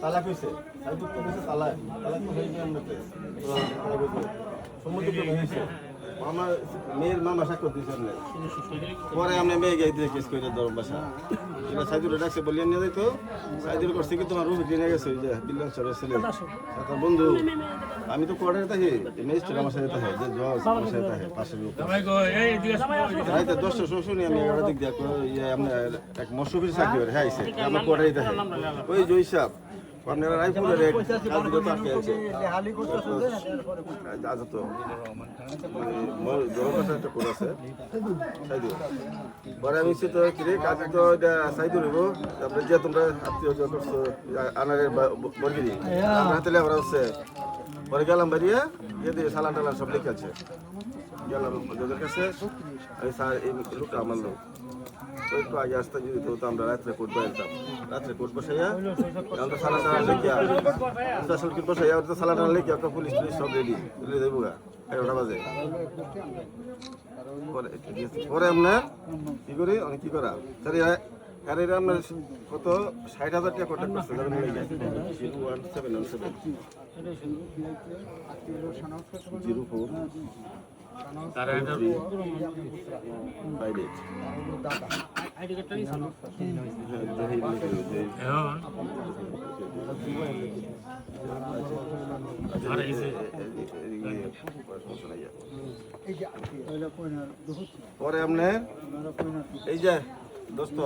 তালাক হয়েছে তালাক সম্মতি হয়েছে আমার মেয়ের মামা সাক্ষর দিয়েছেন পরে আমরা মেয়ে গাই দিয়ে কেস করে দেবো বাসা এটা সাইদুরে ডাকছে বলিয়ে নিয়ে যাইতো সাইদুর করছে কি তোমার রুফি কিনে গেছে ওই যে বিল্লাল সরের ছেলে তার বন্ধু আমি তো কোয়ার্টারে থাকি ম্যাজিস্ট্রেট আমার সাথে থাকে যে জজ আমার সাথে থাকে পাশের লোক রাইতে 10টার সময় শুনি আমি 11টার দিক দিয়ে আপনার এক মশরুফির চাকরি করে হ্যাঁ আমার কোয়ার্টারে থাকে ওই জয় সাহেব আপনারা রায়পুরের এক কাজগুলো আটকে আছে আজ তো জনকাছে একটা করে আছে সাইদুর পরে আমি সে তো কিরে কাজ তো এটা সাইদুর হইব তারপরে যে তোমরা আত্মীয় করছো আনারের বর্গিরি হাতে লেবার হচ্ছে পরে গেলাম বাড়িয়ে গিয়ে দিয়ে সালান টালান সব লিখে আছে গেলাম ওদের কাছে আমি স্যার এই লোকটা আমার লোক ওই তো আগে আসতে যদি তো আমরা রাত্রে কোর্ট বসাইতাম রাত্রে কোর্ট বসাইয়া আমরা সালান টালান লিখিয়া আসল কোর্ট বসাইয়া তো সালান টালান লিখিয়া একটা পুলিশ টুলিশ সব রেডি তুলে দেবো 11টা বাজে পরে আপনার কি করি অনেক কি করা স্যার আর এটা আপনার কত 60,000 টাকা কন্ট্যাক্ট করছে যাবেন হয়ে গেছে 004 পরে আপনার এই যে দোস্ত